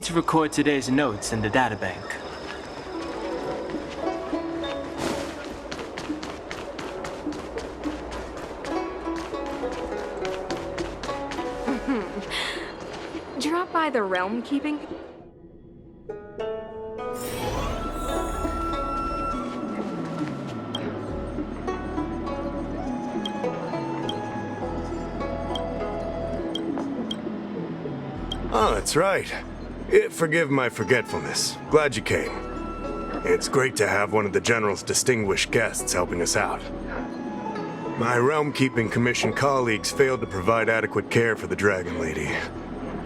To record today's notes in the databank. Drop by the realm keeping. Oh, that's right. Forgive my forgetfulness. Glad you came. It's great to have one of the General's distinguished guests helping us out. My Realm-Keeping Commission colleagues failed to provide adequate care for the Dragon Lady.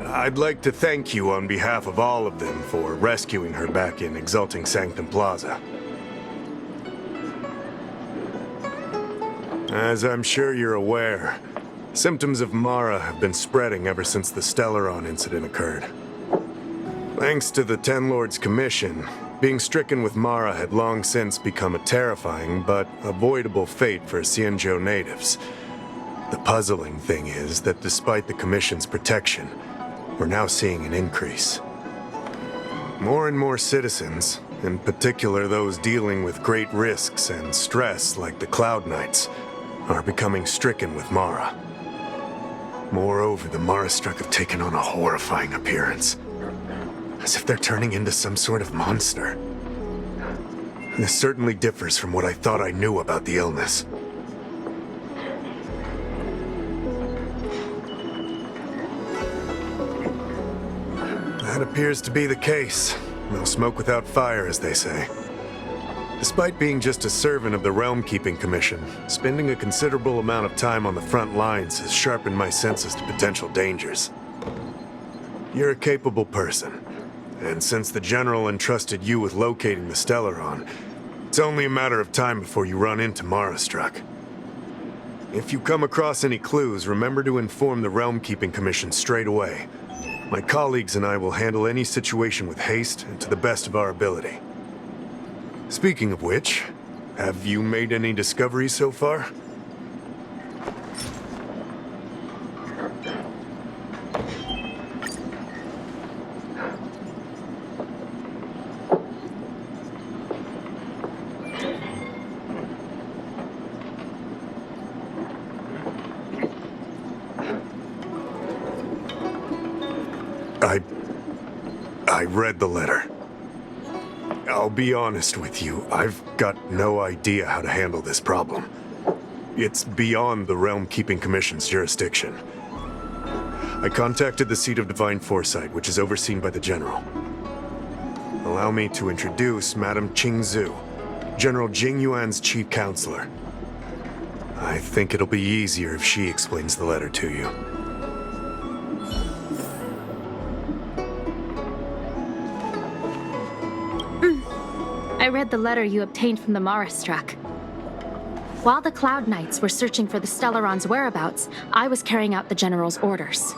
I'd like to thank you on behalf of all of them for rescuing her back in Exalting Sanctum Plaza. As I'm sure you're aware, symptoms of Mara have been spreading ever since the Stellaron incident occurred. Thanks to the Ten Lords' Commission, being stricken with Mara had long since become a terrifying but avoidable fate for Xianzhou natives. The puzzling thing is that despite the Commission's protection, we're now seeing an increase. More and more citizens, in particular those dealing with great risks and stress like the Cloud Knights, are becoming stricken with Mara. Moreover, the Mara-struck have taken on a horrifying appearance. As if they're turning into some sort of monster. This certainly differs from what I thought I knew about the illness. That appears to be the case. No smoke without fire, as they say. Despite being just a servant of the Realm-Keeping Commission, spending a considerable amount of time on the front lines has sharpened my senses to potential dangers. You're a capable person. And since the General entrusted you with locating the Stellaron, it's only a matter of time before you run into Mara-struck. If you come across any clues, remember to inform the Realm-Keeping Commission straight away. My colleagues and I will handle any situation with haste and to the best of our ability. Speaking of which, have you made any discoveries so far? I read the letter. I'll be honest with you, I've got no idea how to handle this problem. It's beyond the Realm-Keeping Commission's jurisdiction. I contacted the Seat of Divine Foresight, which is overseen by the General. Allow me to introduce Madame Qingzhu, General Jing Yuan's chief counselor. I think it'll be easier if she explains the letter to you. I read the letter you obtained from the Mara-struck. While the Cloud Knights were searching for the Stellaron's whereabouts, I was carrying out the General's orders,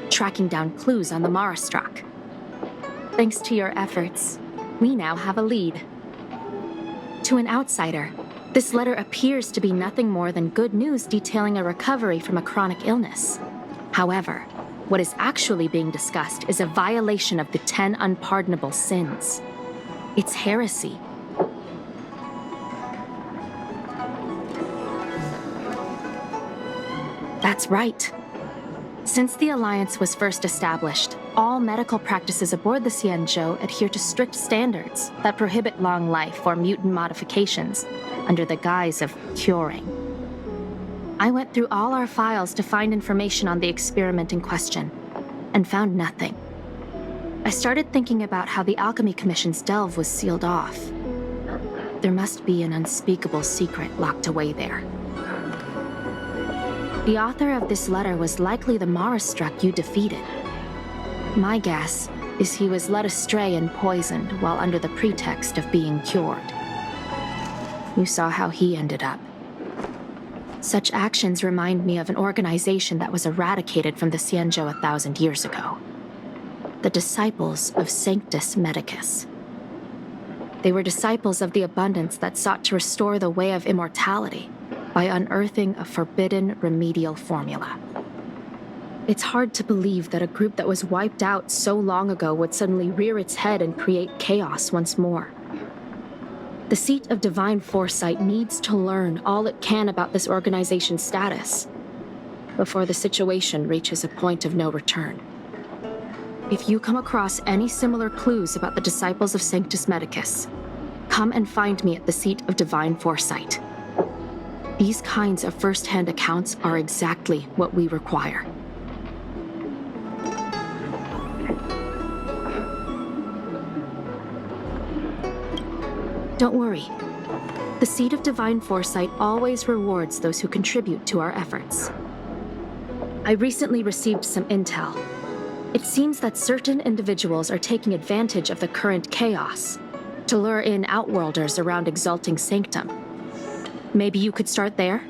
tracking down clues on the Mara-struck. Thanks to your efforts, we now have a lead. To an outsider, this letter appears to be nothing more than good news detailing a recovery from a chronic illness. However, what is actually being discussed is a violation of the 10 unpardonable sins. It's heresy. That's right. Since the Alliance was first established, all medical practices aboard the Xianzhou adhere to strict standards that prohibit long life or mutant modifications under the guise of curing. I went through all our files to find information on the experiment in question, and found nothing. I started thinking about how the Alchemy Commission's delve was sealed off. There must be an unspeakable secret locked away there. The author of this letter was likely the Mara-struck you defeated. My guess is he was led astray and poisoned while under the pretext of being cured. You saw how he ended up. Such actions remind me of an organization that was eradicated from the Xianzhou 1,000 years ago. The Disciples of Sanctus Medicus. They were disciples of the abundance that sought to restore the way of immortality by unearthing a forbidden remedial formula. It's hard to believe that a group that was wiped out so long ago would suddenly rear its head and create chaos once more. The seat of divine foresight needs to learn all it can about this organization's status before the situation reaches a point of no return. If you come across any similar clues about the disciples of Sanctus Medicus, come and find me at the seat of divine foresight. These kinds of first-hand accounts are exactly what we require. Don't worry. The seat of divine foresight always rewards those who contribute to our efforts. I recently received some intel. It seems that certain individuals are taking advantage of the current chaos to lure in outworlders around Exalting Sanctum. Maybe you could start there?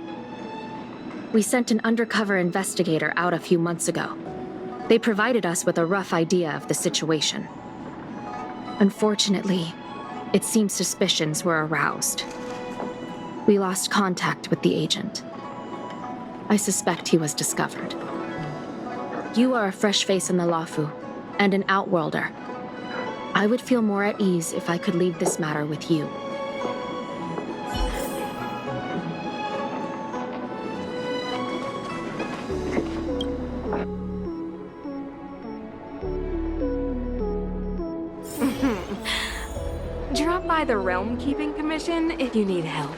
We sent an undercover investigator out a few months ago. They provided us with a rough idea of the situation. Unfortunately, it seems suspicions were aroused. We lost contact with the agent. I suspect he was discovered. You are a fresh face in the Lafu, and an outworlder. I would feel more at ease if I could leave this matter with you. Drop by the Realm Keeping Commission if you need help.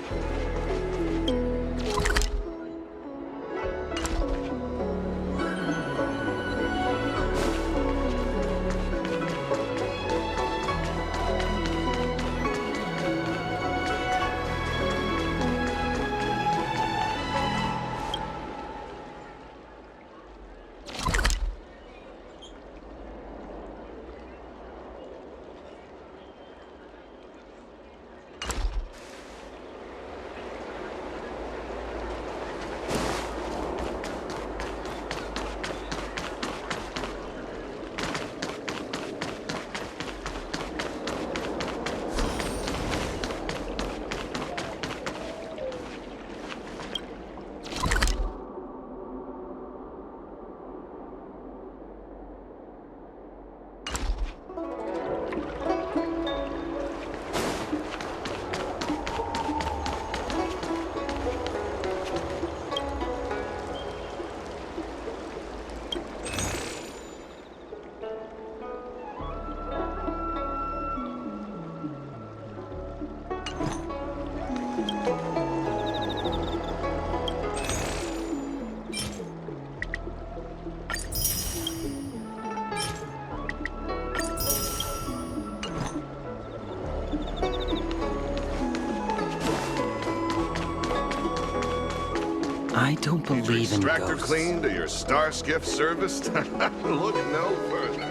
I don't Need your believe in extractor ghosts. cleaned or your star skiff serviced? Look no further.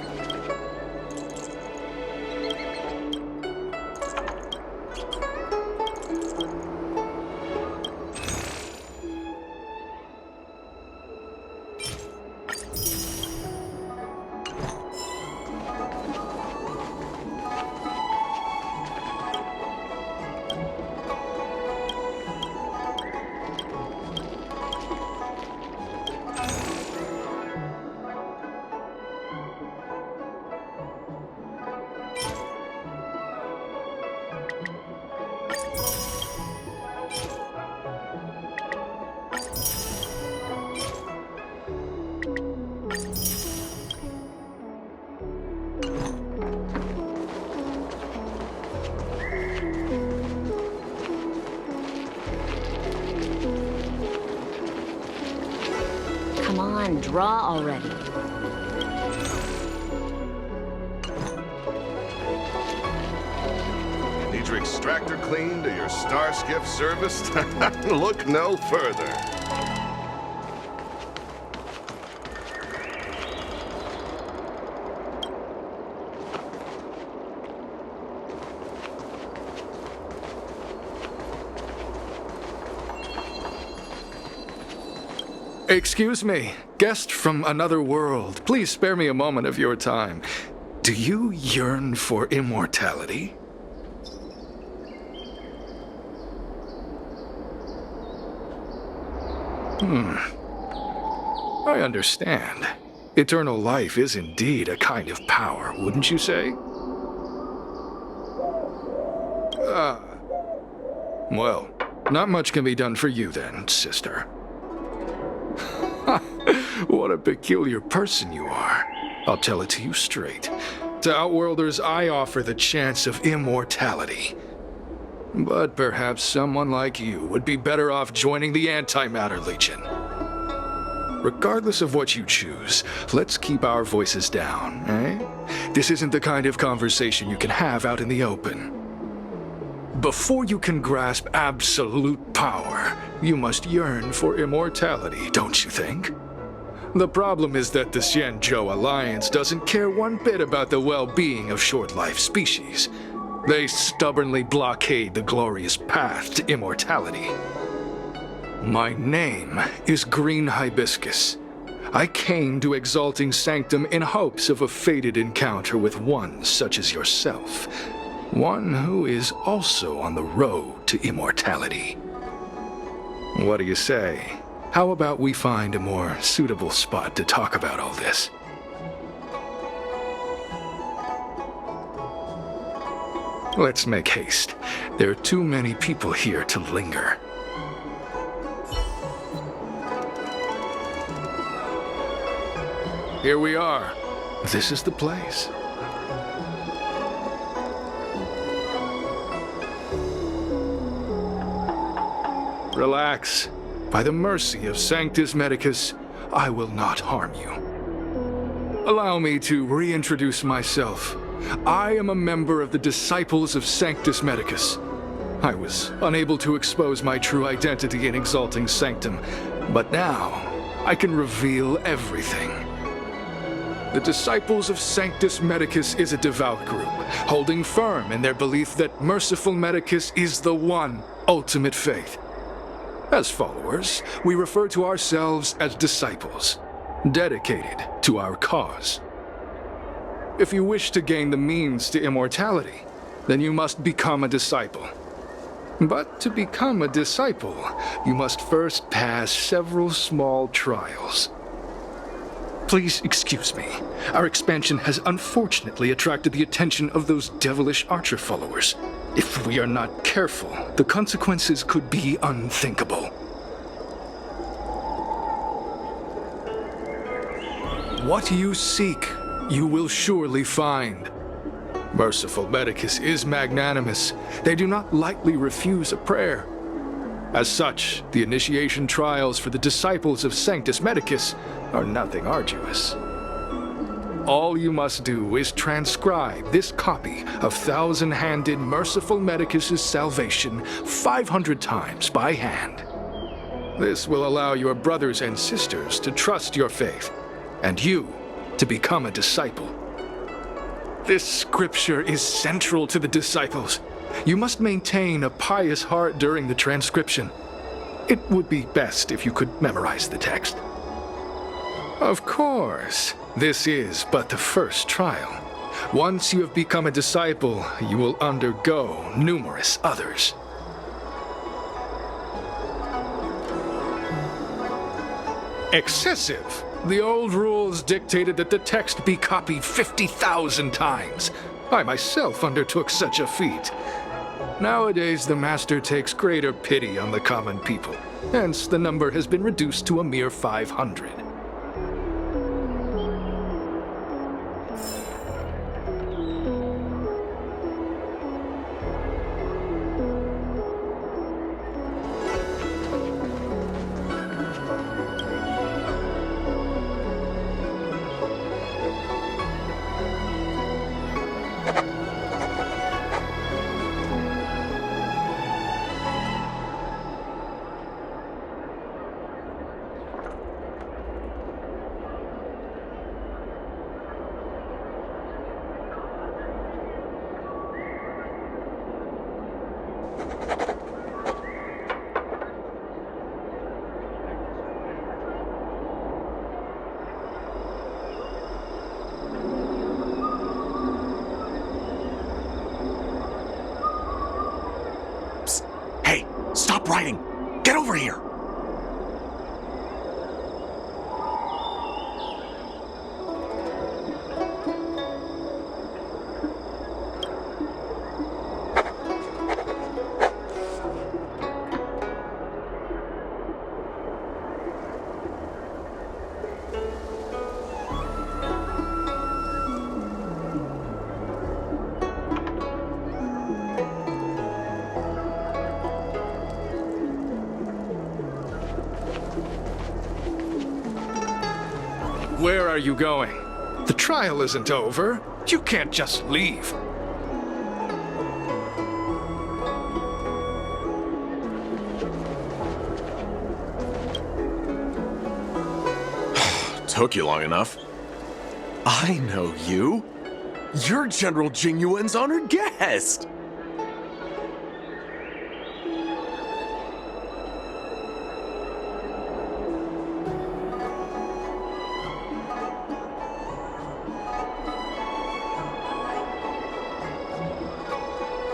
Come on, draw already. Need your extractor cleaned or your star skiff serviced? Look no further. Excuse me, guest from another world. Please spare me a moment of your time. Do you yearn for immortality? I understand. Eternal life is indeed a kind of power, wouldn't you say? Well, not much can be done for you then, sister. What a peculiar person you are. I'll tell it to you straight. To Outworlders, I offer the chance of immortality. But perhaps someone like you would be better off joining the Antimatter Legion. Regardless of what you choose, let's keep our voices down, eh? This isn't the kind of conversation you can have out in the open. Before you can grasp absolute power, you must yearn for immortality, don't you think? The problem is that the Xianzhou Alliance doesn't care one bit about the well-being of short-life species. They stubbornly blockade the glorious path to immortality. My name is Green Hibiscus. I came to Exalting Sanctum in hopes of a fated encounter with one such as yourself. One who is also on the road to immortality. What do you say? How about we find a more suitable spot to talk about all this? Let's make haste. There are too many people here to linger. Here we are. This is the place. Relax. By the mercy of Sanctus Medicus, I will not harm you. Allow me to reintroduce myself. I am a member of the Disciples of Sanctus Medicus. I was unable to expose my true identity in Exalting Sanctum, but now I can reveal everything. The Disciples of Sanctus Medicus is a devout group, holding firm in their belief that Merciful Medicus is the one ultimate faith. As followers, we refer to ourselves as disciples, dedicated to our cause. If you wish to gain the means to immortality, then you must become a disciple. But to become a disciple, you must first pass several small trials. Please excuse me. Our expansion has unfortunately attracted the attention of those devilish archer followers. If we are not careful, the consequences could be unthinkable. What you seek, you will surely find. Merciful Medicus is magnanimous. They do not lightly refuse a prayer. As such, the initiation trials for the Disciples of Sanctus Medicus are nothing arduous. All you must do is transcribe this copy of Thousand-Handed Merciful Medicus's Salvation 500 times by hand. This will allow your brothers and sisters to trust your faith, and you to become a disciple. This scripture is central to the disciples. You must maintain a pious heart during the transcription. It would be best if you could memorize the text. Of course, this is but the first trial. Once you have become a disciple, you will undergo numerous others. Excessive! The old rules dictated that the text be copied 50,000 times. I myself undertook such a feat. Nowadays, the Master takes greater pity on the common people. Hence, the number has been reduced to a mere 500. Hey, stop writing! Get over here! are you going? The trial isn't over. You can't just leave. Took you long enough. I know you. You're General Jingyuan's honored guest.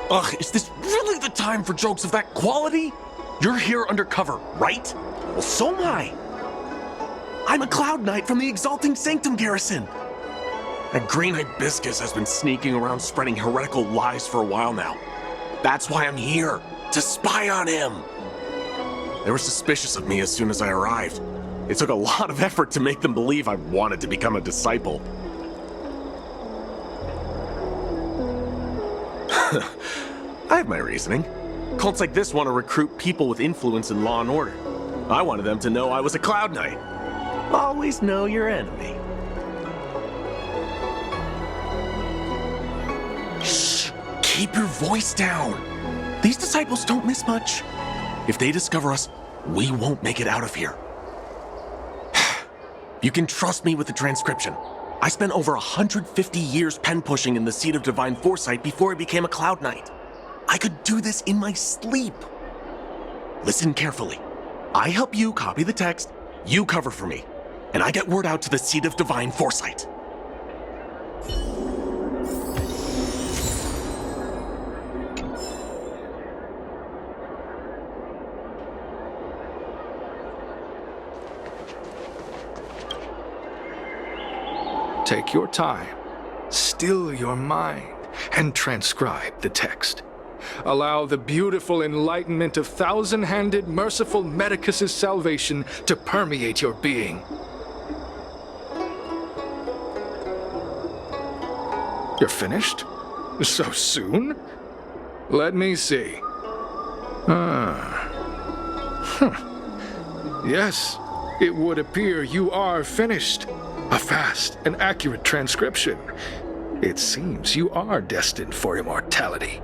Ugh, is this really the time for jokes of that quality? You're here undercover, right? Well, so am I. I'm a Cloud Knight from the Exalting Sanctum Garrison. That green hibiscus has been sneaking around spreading heretical lies for a while now. That's why I'm here, to spy on him. They were suspicious of me as soon as I arrived. It took a lot of effort to make them believe I wanted to become a disciple. I have my reasoning. Cults like this want to recruit people with influence in law and order. I wanted them to know I was a Cloud Knight. Always know your enemy. Shh! Keep your voice down. These disciples don't miss much. If they discover us, we won't make it out of here. You can trust me with the transcription. I spent over 150 years pen pushing in the Seat of Divine Foresight before I became a Cloud Knight. I could do this in my sleep. Listen carefully. I help you copy the text, you cover for me, and I get word out to the Seat of Divine Foresight. Take your time, still your mind, and transcribe the text. Allow the beautiful enlightenment of thousand-handed, merciful Medicus's salvation to permeate your being. You're finished? So soon? Let me see. Yes, it would appear you are finished. A fast and accurate transcription. It seems you are destined for immortality.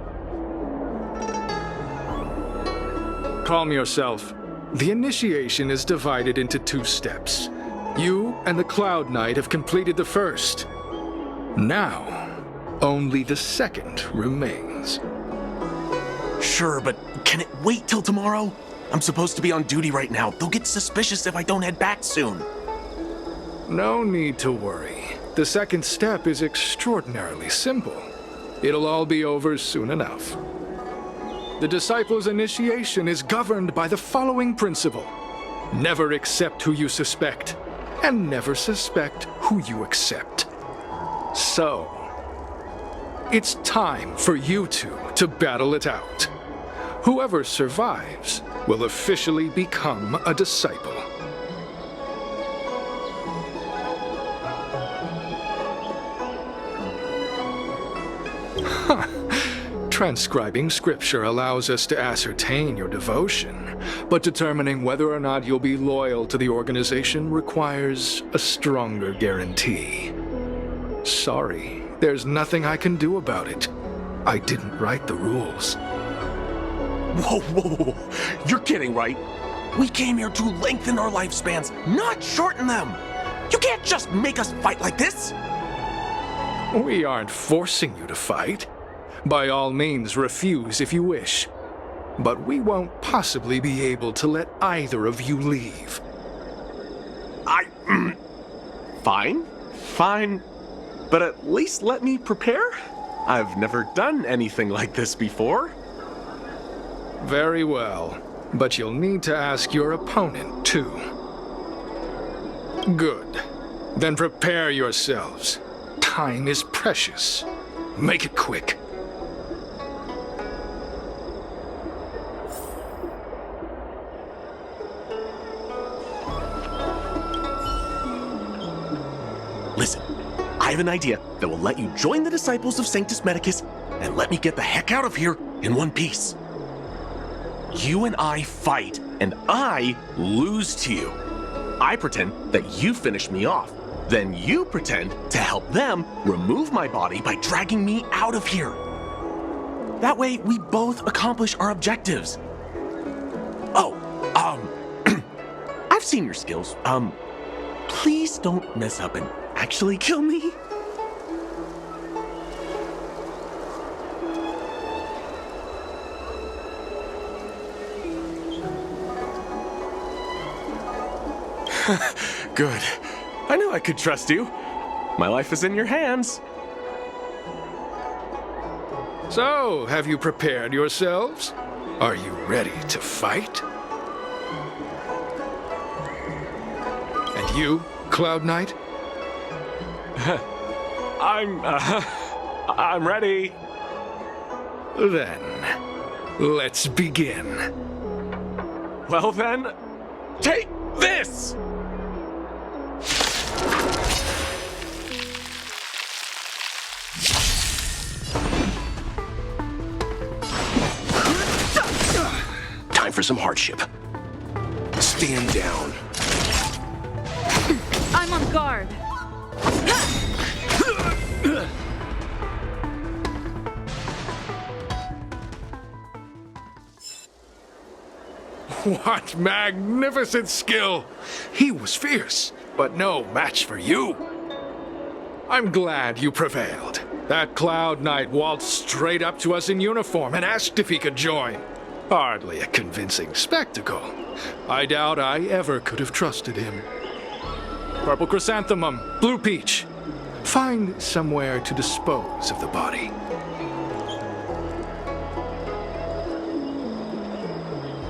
Calm yourself. The initiation is divided into 2 steps. You and the Cloud Knight have completed the first. Now, only the second remains. Sure, but can it wait till tomorrow? I'm supposed to be on duty right now. They'll get suspicious if I don't head back soon. No need to worry. The second step is extraordinarily simple. It'll all be over soon enough. The disciple's initiation is governed by the following principle. Never accept who you suspect, and never suspect who you accept. So, it's time for you two to battle it out. Whoever survives will officially become a disciple. Transcribing scripture allows us to ascertain your devotion, but determining whether or not you'll be loyal to the organization requires a stronger guarantee. Sorry, there's nothing I can do about it. I didn't write the rules. Whoa, whoa, whoa. You're kidding, right? We came here to lengthen our lifespans, not shorten them. You can't just make us fight like this. We aren't forcing you to fight. By all means, refuse if you wish. But we won't possibly be able to let either of you leave. Fine. But at least let me prepare. I've never done anything like this before. Very well. But you'll need to ask your opponent, too. Good. Then prepare yourselves. Time is precious. Make it quick. Listen, I have an idea that will let you join the disciples of Sanctus Medicus and let me get the heck out of here in one piece. You and I fight, and I lose to you. I pretend that you finish me off, Then you pretend to help them remove my body by dragging me out of here. That way, we both accomplish our objectives. Oh, I've seen your skills. Please don't mess up and actually kill me. Good. I knew I could trust you. My life is in your hands. So, have you prepared yourselves? Are you ready to fight? And you, Cloud Knight? I'm ready. Then, let's begin. Well then, take this! Time for some hardship. Stand down. I'm on guard. What magnificent skill! He was fierce, but no match for you. I'm glad you prevailed. That Cloud Knight waltzed straight up to us in uniform and asked if he could join. Hardly a convincing spectacle. I doubt I ever could have trusted him. Purple chrysanthemum, blue peach. Find somewhere to dispose of the body.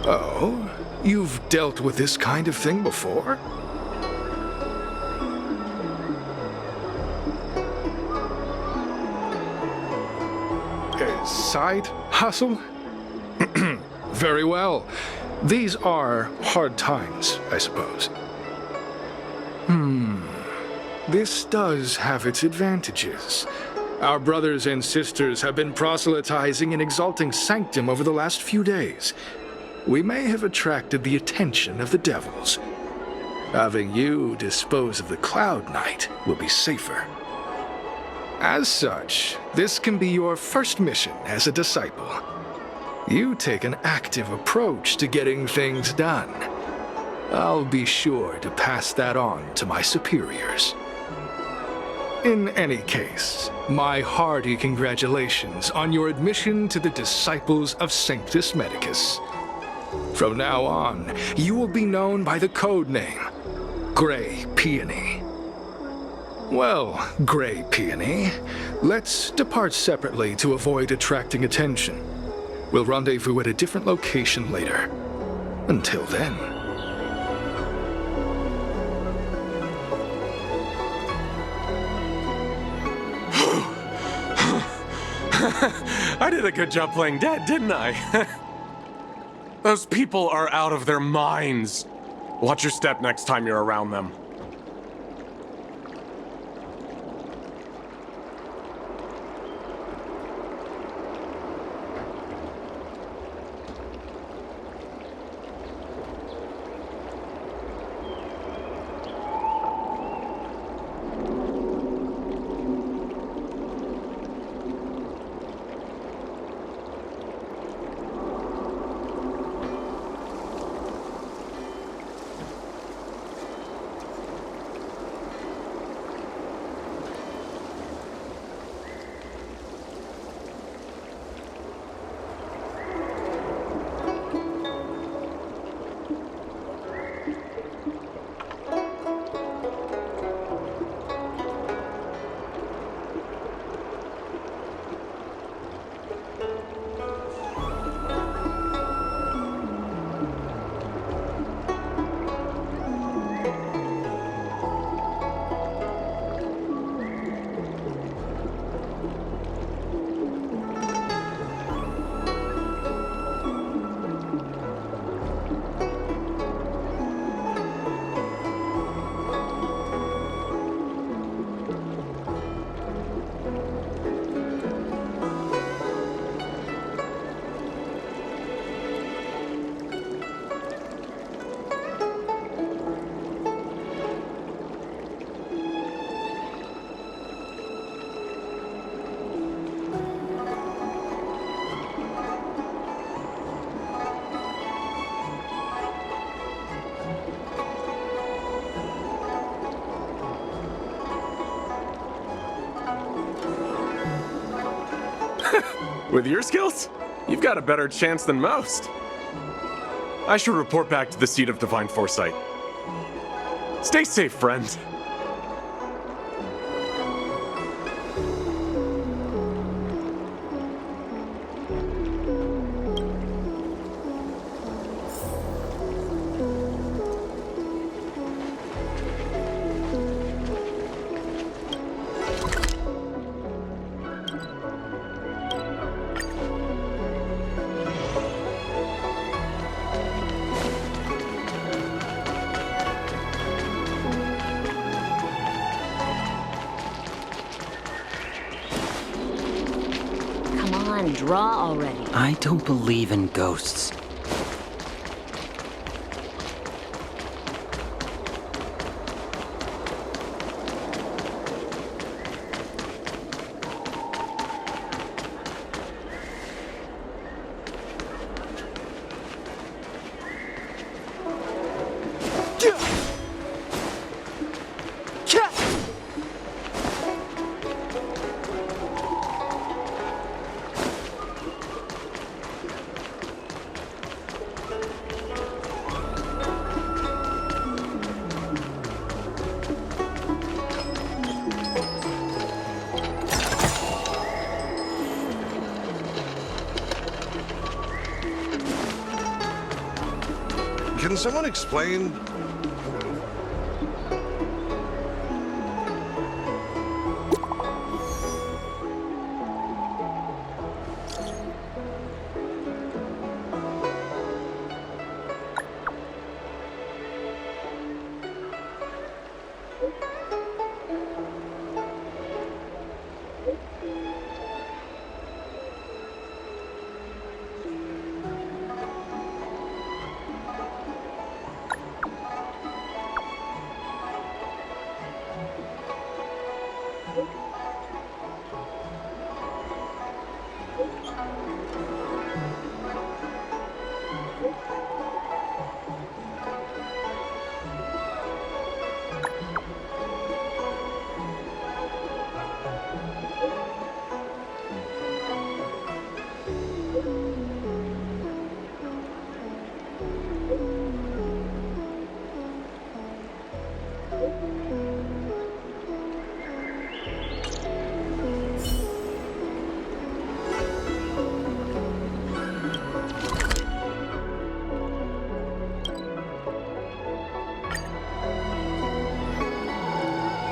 Oh, you've dealt with this kind of thing before? A side hustle? Very well. These are hard times, I suppose. This does have its advantages. Our brothers and sisters have been proselytizing in Exalting Sanctum over the last few days. We may have attracted the attention of the devils. Having you dispose of the Cloud Knight will be safer. As such, this can be your first mission as a disciple. You take an active approach to getting things done. I'll be sure to pass that on to my superiors. In any case, my hearty congratulations on your admission to the Disciples of Sanctus Medicus. From now on, you will be known by the code name, Gray Peony. Well, Gray Peony, let's depart separately to avoid attracting attention. We'll rendezvous at a different location later. Until then. I did a good job playing dead, didn't I? Those people are out of their minds. Watch your step next time you're around them. With your skills, you've got a better chance than most. I should report back to the seat of divine foresight. Stay safe, friend. Come on, draw already. I don't believe in ghosts. Can someone explain?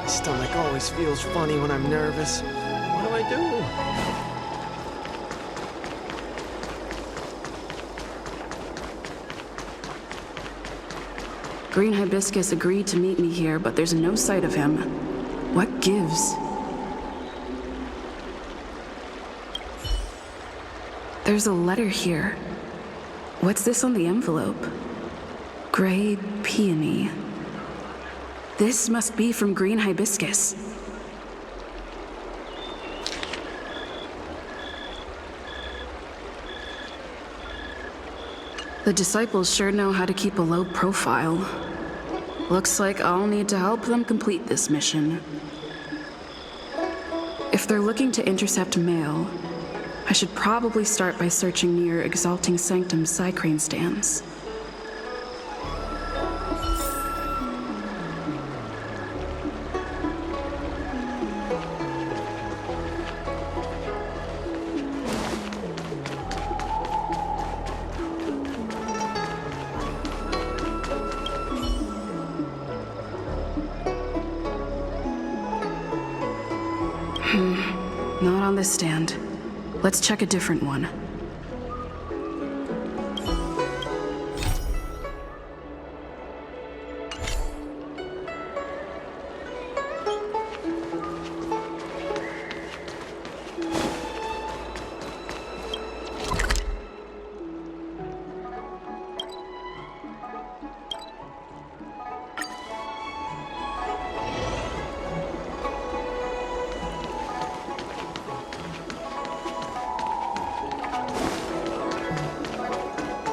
Stomach always feels funny when I'm nervous. What do I do? Green Hibiscus agreed to meet me here, but there's no sight of him. What gives? There's a letter here. What's this on the envelope? Grey peony. This must be from Green Hibiscus. The disciples sure know how to keep a low profile. Looks like I'll need to help them complete this mission. If they're looking to intercept mail, I should probably start by searching near Exalting Sanctum's Psycrane stands. Not on this stand. Let's check a different one.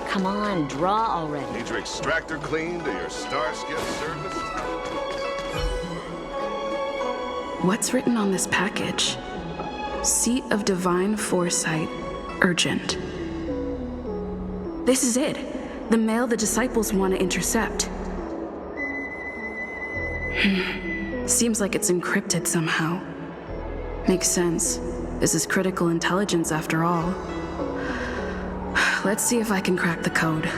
Come on, draw already. Need your extractor cleaned or your star skiff serviced? What's written on this package? Seat of Divine Foresight, urgent. This is it. The mail the disciples want to intercept. Seems like it's encrypted somehow. Makes sense. This is critical intelligence after all. Let's see if I can crack the code.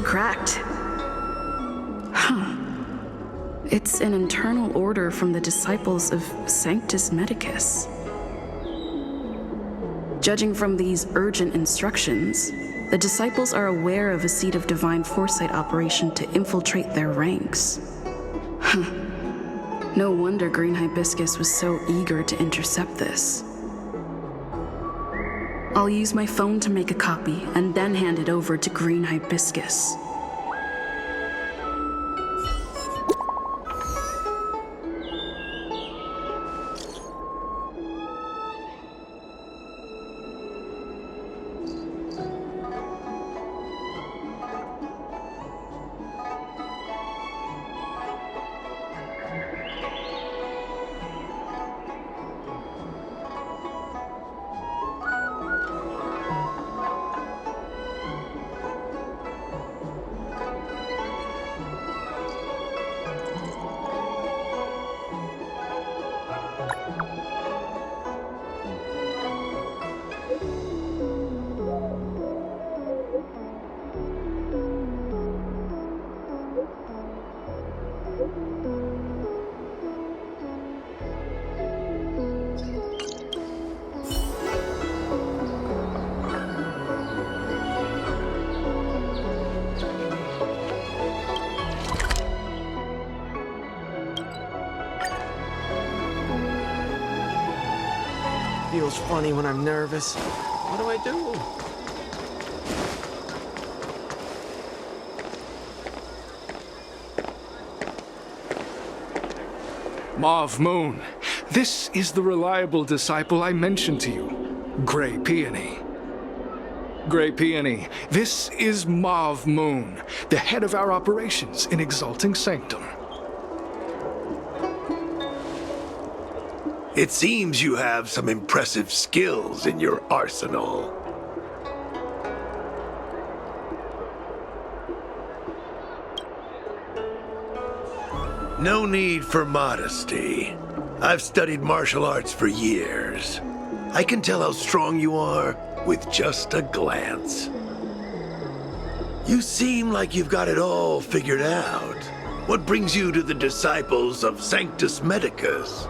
Cracked. It's an internal order from the disciples of Sanctus Medicus. Judging from these urgent instructions, the disciples are aware of a Seat of Divine Foresight operation to infiltrate their ranks. No wonder Green Hibiscus was so eager to intercept this. I'll use my phone to make a copy and then hand it over to Green Hibiscus. Feels funny when I'm nervous. What do I do? Mauve Moon, this is the reliable disciple I mentioned to you, Grey Peony. Grey Peony, this is Mauve Moon, the head of our operations in Exalting Sanctum. It seems you have some impressive skills in your arsenal. No need for modesty. I've studied martial arts for years. I can tell how strong you are with just a glance. You seem like you've got it all figured out. What brings you to the disciples of Sanctus Medicus?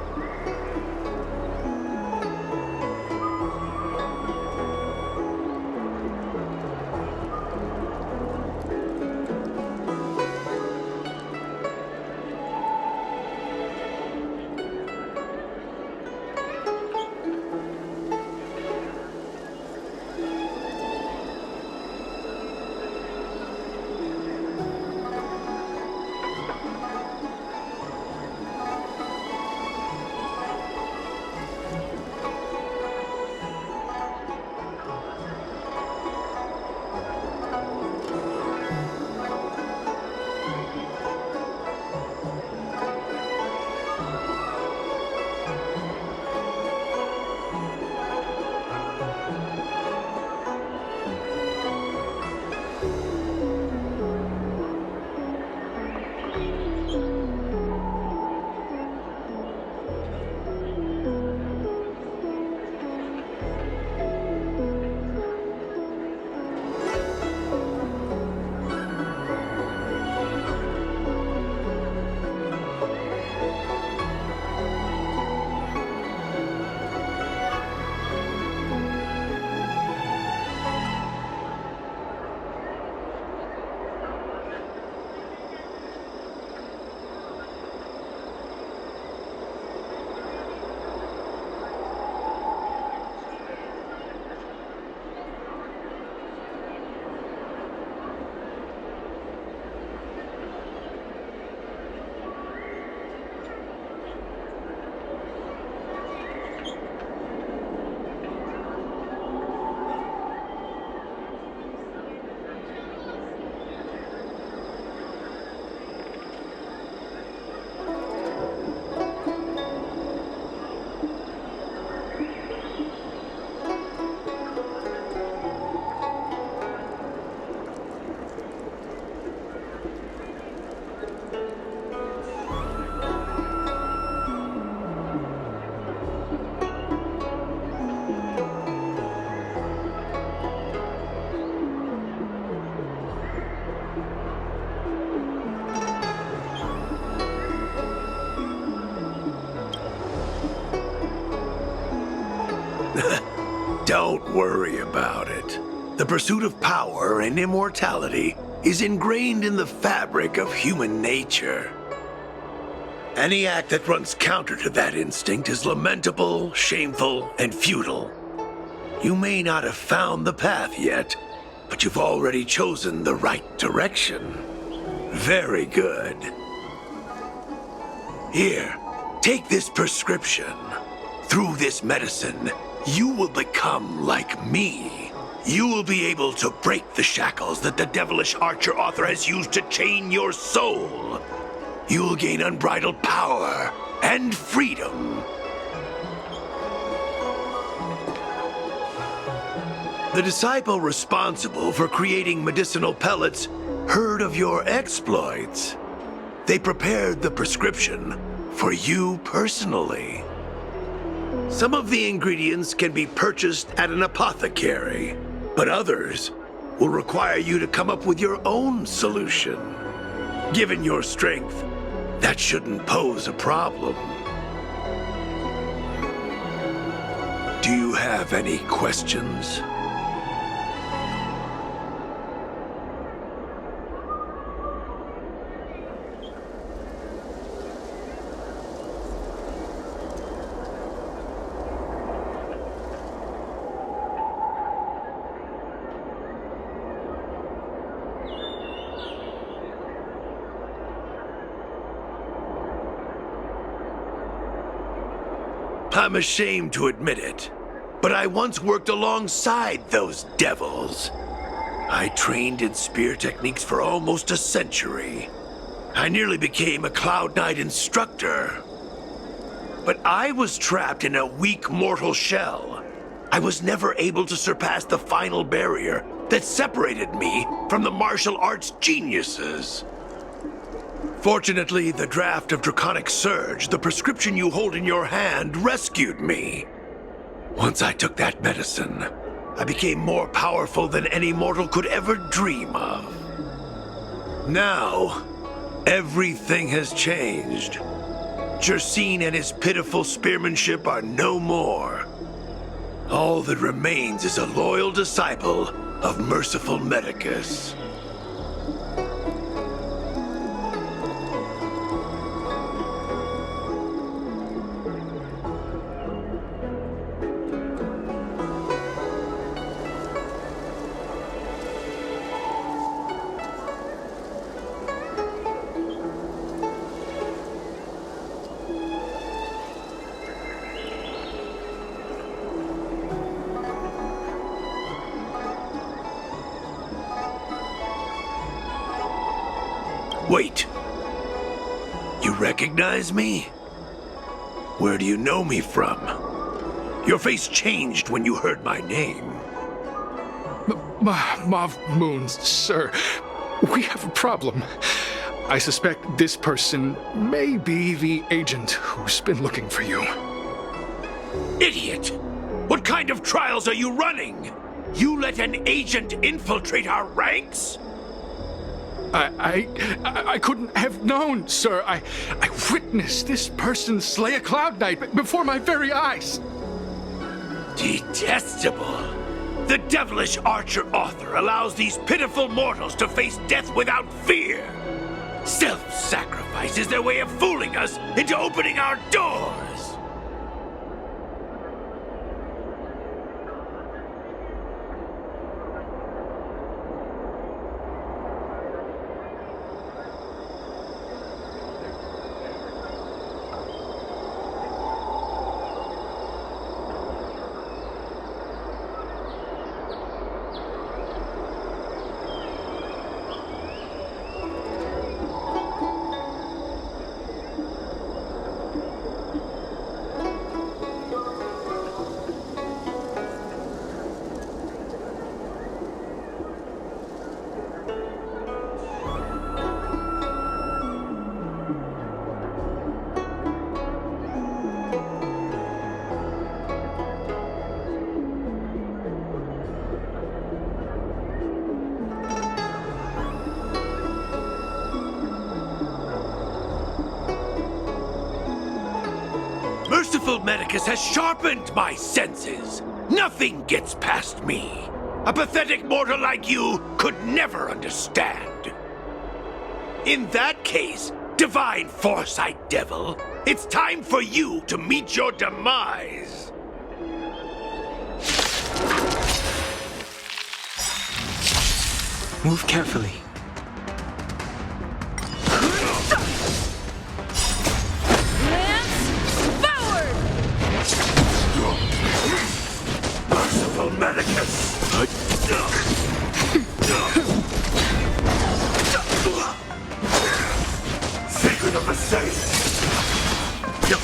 Don't worry about it. The pursuit of power and immortality is ingrained in the fabric of human nature. Any act that runs counter to that instinct is lamentable, shameful, and futile. You may not have found the path yet, but you've already chosen the right direction. Very good. Here, take this prescription. Through this medicine, you will become like me. You will be able to break the shackles that the devilish archer author has used to chain your soul. You will gain unbridled power and freedom. The disciple responsible for creating medicinal pellets heard of your exploits. They prepared the prescription for you personally. Some of the ingredients can be purchased at an apothecary, but others will require you to come up with your own solution. Given your strength, that shouldn't pose a problem. Do you have any questions? I'm ashamed to admit it, but I once worked alongside those devils. I trained in spear techniques for almost a century. I nearly became a Cloud Knight instructor. But I was trapped in a weak mortal shell. I was never able to surpass the final barrier that separated me from the martial arts geniuses. Fortunately, the draft of Draconic Surge, the prescription you hold in your hand, rescued me. Once I took that medicine, I became more powerful than any mortal could ever dream of. Now, everything has changed. Jersine and his pitiful spearmanship are no more. All that remains is a loyal disciple of merciful Medicus. Wait. You recognize me? Where do you know me from? Your face changed when you heard my name. Mav Moons, sir. We have a problem. I suspect this person may be the agent who's been looking for you. Idiot! What kind of trials are you running? You let an agent infiltrate our ranks? I couldn't have known, sir. I witnessed this person slay a Cloud Knight before my very eyes. Detestable. The devilish archer author allows these pitiful mortals to face death without fear. Self-sacrifice is their way of fooling us into opening our doors. Merciful Medicus has sharpened my senses. Nothing gets past me. A pathetic mortal like you could never understand. In that case, divine foresight, devil, it's time for you to meet your demise. Move carefully. Merciful Medicus! Sacred of the Saints! Nap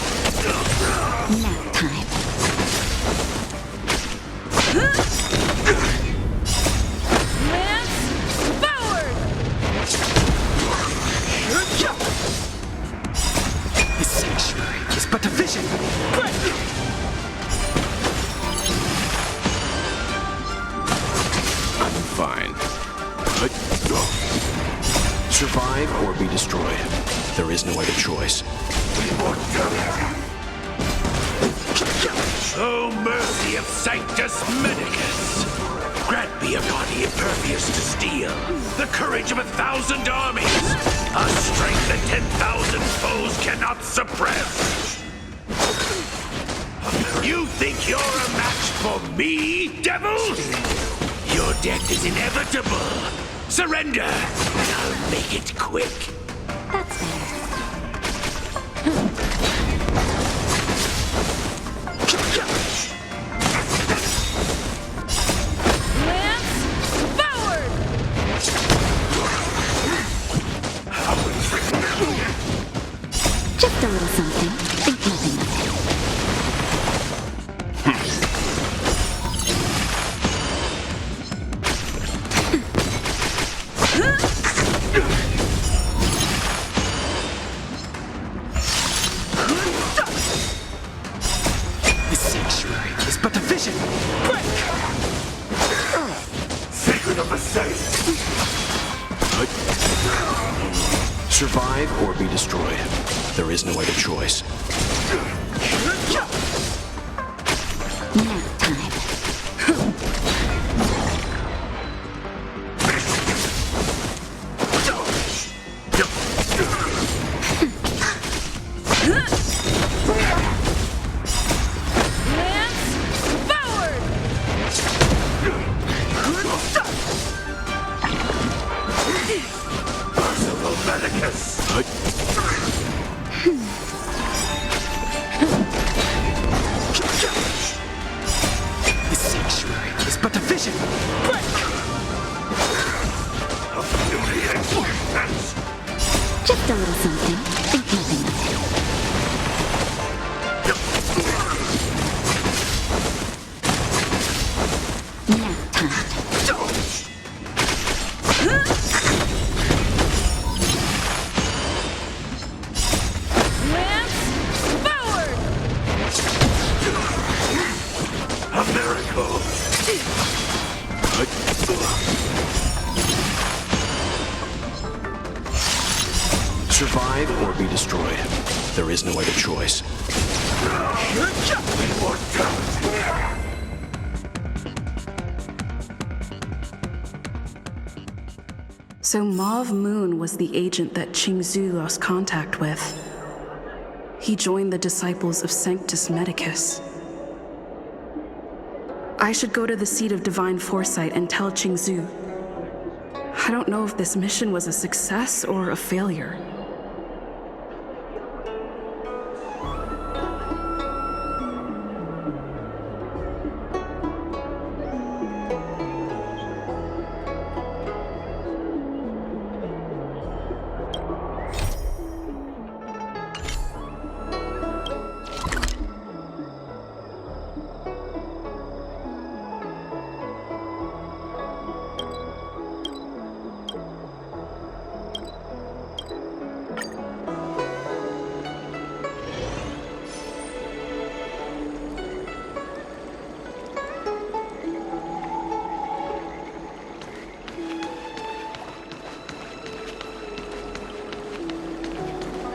time. The sanctuary is but a vision. Fine. Survive or be destroyed. There is no other choice. Oh, mercy of Sanctus Medicus! Grant me a body impervious to steel, the courage of 1,000 armies, a strength that 10,000 foes cannot suppress. You think you're a match for me, devil? Your death is inevitable. Surrender, and I'll make it quick. That's better. Just a little something. Think nothing of it. The sanctuary is but a vision. Sacred of the Saints! Survive or be destroyed. There is no other choice. Nap time. Merciful Medicus! The sanctuary is but a vision. Just a little something. Think nothing of it. Nap time. A miracle! Survive or be destroyed. There is no other choice. So Mauve Moon was the agent that Qingzhu lost contact with. He joined the disciples of Sanctus Medicus. I should go to the seat of divine foresight and tell Qingzhu. I don't know if this mission was a success or a failure.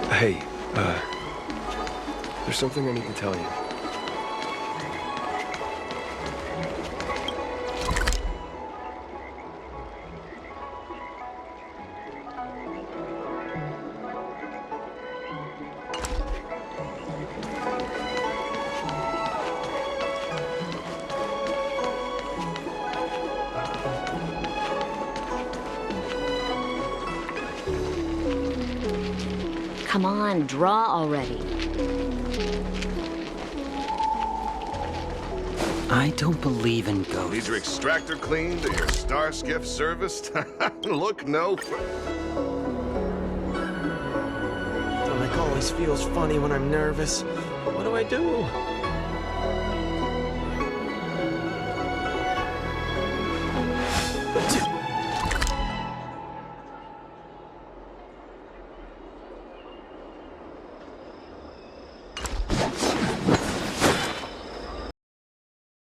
Hey, there's something I need to tell you. Come on, draw already. I don't believe in ghosts. Need your extractor cleaned or your star skiff serviced? Look no further. Stomach always feels funny when I'm nervous. What do I do?